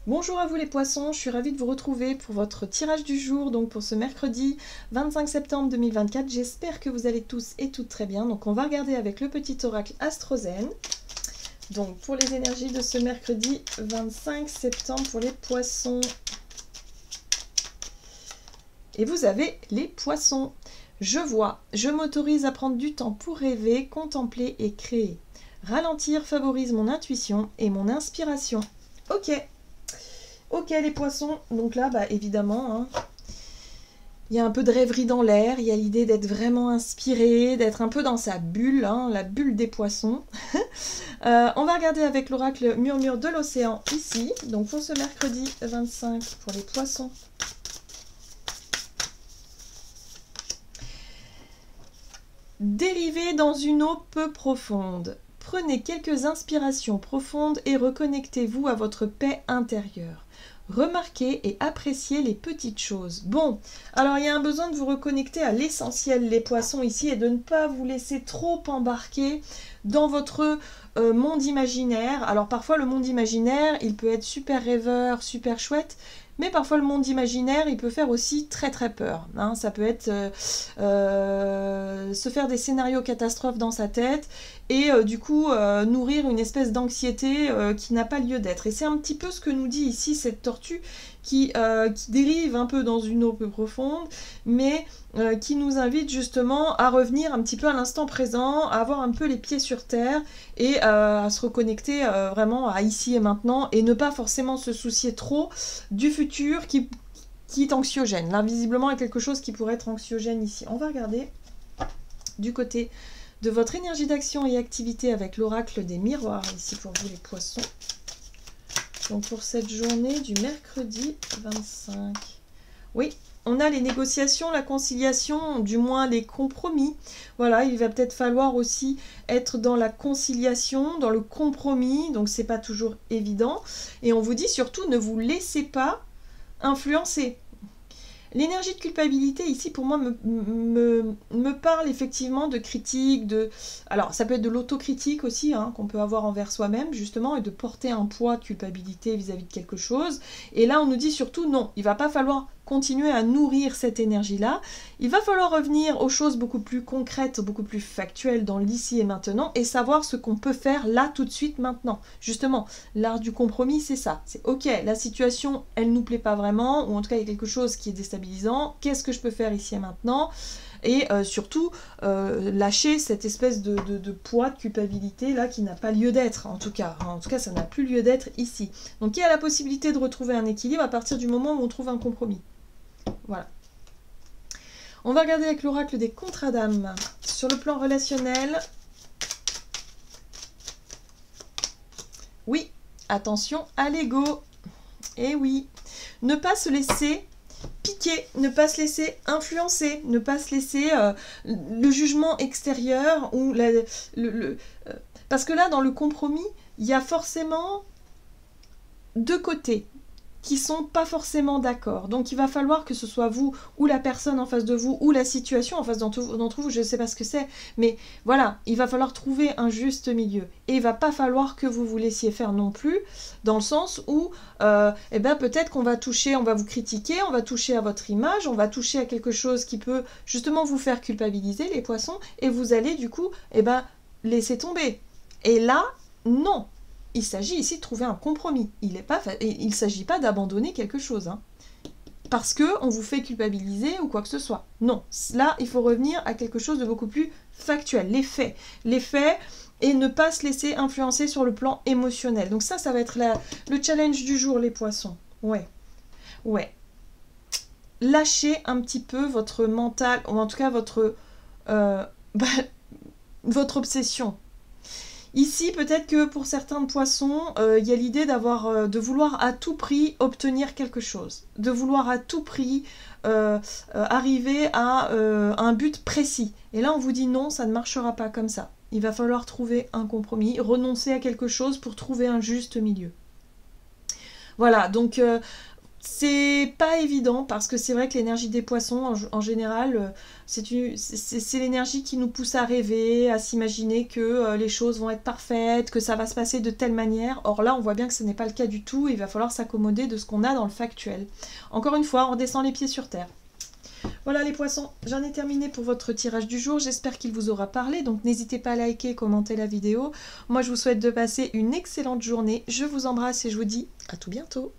Bonjour à vous les poissons, je suis ravie de vous retrouver pour votre tirage du jour, donc pour ce mercredi 25 septembre 2024. J'espère que vous allez tous et toutes très bien. Donc on va regarder avec le petit oracle Astrozène. Donc pour les énergies de ce mercredi 25 septembre pour les poissons. Et vous avez les poissons. Je vois, je m'autorise à prendre du temps pour rêver, contempler et créer. Ralentir favorise mon intuition et mon inspiration. Ok. Ok les poissons, donc là évidemment, hein, il y a un peu de rêverie dans l'air, il y a l'idée d'être vraiment inspiré, d'être un peu dans sa bulle, hein, la bulle des poissons. On va regarder avec l'oracle Murmure de l'océan ici, donc pour ce mercredi 25 pour les poissons. Dérivez dans une eau peu profonde. Prenez quelques inspirations profondes et reconnectez-vous à votre paix intérieure. Remarquez et appréciez les petites choses. Bon, alors il y a un besoin de vous reconnecter à l'essentiel, les poissons ici, et de ne pas vous laisser trop embarquer dans votre monde imaginaire. Alors parfois le monde imaginaire, il peut être super rêveur, super chouette, mais parfois le monde imaginaire, il peut faire aussi très très peur. Hein. Ça peut être se faire des scénarios catastrophes dans sa tête et du coup nourrir une espèce d'anxiété qui n'a pas lieu d'être. Et c'est un petit peu ce que nous dit ici cette tortue qui dérive un peu dans une eau peu profonde, mais qui nous invite justement à revenir un petit peu à l'instant présent, à avoir un peu les pieds sur terre et à se reconnecter vraiment à ici et maintenant et ne pas forcément se soucier trop du futur qui est anxiogène. Là, visiblement, il y a quelque chose qui pourrait être anxiogène ici. On va regarder du côté de votre énergie d'action et activité avec l'oracle des miroirs ici pour vous les poissons. Donc pour cette journée du mercredi 25. Oui, on a les négociations, la conciliation, du moins les compromis. Voilà, il va peut-être falloir aussi être dans la conciliation, dans le compromis, donc c'est pas toujours évident. Et on vous dit surtout, ne vous laissez pas influencer. L'énergie de culpabilité ici pour moi me parle effectivement de critique, alors ça peut être de l'autocritique aussi hein, qu'on peut avoir envers soi-même justement et de porter un poids de culpabilité vis-à-vis de quelque chose. Et là on nous dit surtout non, il va pas falloir continuer à nourrir cette énergie-là. Il va falloir revenir aux choses beaucoup plus concrètes, beaucoup plus factuelles dans l'ici et maintenant et savoir ce qu'on peut faire là tout de suite maintenant. Justement, l'art du compromis c'est ça. C'est ok, la situation elle nous plaît pas vraiment ou en tout cas il y a quelque chose qui est déstabilisant. Qu'est-ce que je peux faire ici et maintenant ? Et surtout lâcher cette espèce de poids de culpabilité là qui n'a pas lieu d'être en tout cas ça n'a plus lieu d'être ici. Donc il y a la possibilité de retrouver un équilibre à partir du moment où on trouve un compromis. Voilà. On va regarder avec l'oracle des contrats d'âme sur le plan relationnel. Oui, attention à l'ego. Et oui, ne pas se laisser piquer, ne pas se laisser influencer, ne pas se laisser le jugement extérieur ou parce que là dans le compromis il y a forcément deux côtés qui sont pas forcément d'accord. Donc il va falloir que ce soit vous ou la personne en face de vous ou la situation en face d'entre vous, je ne sais pas ce que c'est, mais voilà, il va falloir trouver un juste milieu. Et il va pas falloir que vous vous laissiez faire non plus, dans le sens où peut-être qu'on va toucher, on va vous critiquer, on va toucher à votre image, on va toucher à quelque chose qui peut justement vous faire culpabiliser les poissons, et vous allez du coup laisser tomber. Et là, non. Il s'agit ici de trouver un compromis. Il ne s'agit pas d'abandonner quelque chose. Hein, parce qu'on vous fait culpabiliser ou quoi que ce soit. Non. Là, il faut revenir à quelque chose de beaucoup plus factuel. Les faits. Les faits et ne pas se laisser influencer sur le plan émotionnel. Donc ça va être le challenge du jour, les poissons. Ouais. Ouais. Lâchez un petit peu votre mental, ou en tout cas votre obsession. Ici, peut-être que pour certains poissons, il y a l'idée de vouloir à tout prix obtenir quelque chose, de vouloir à tout prix arriver à un but précis. Et là, on vous dit non, ça ne marchera pas comme ça. Il va falloir trouver un compromis, renoncer à quelque chose pour trouver un juste milieu. Voilà, donc C'est pas évident parce que c'est vrai que l'énergie des poissons, en général, c'est l'énergie qui nous pousse à rêver, à s'imaginer que les choses vont être parfaites, que ça va se passer de telle manière. Or là, on voit bien que ce n'est pas le cas du tout. Il va falloir s'accommoder de ce qu'on a dans le factuel. Encore une fois, on redescend les pieds sur terre. Voilà les poissons, j'en ai terminé pour votre tirage du jour. J'espère qu'il vous aura parlé. Donc n'hésitez pas à liker et commenter la vidéo. Moi, je vous souhaite de passer une excellente journée. Je vous embrasse et je vous dis à tout bientôt.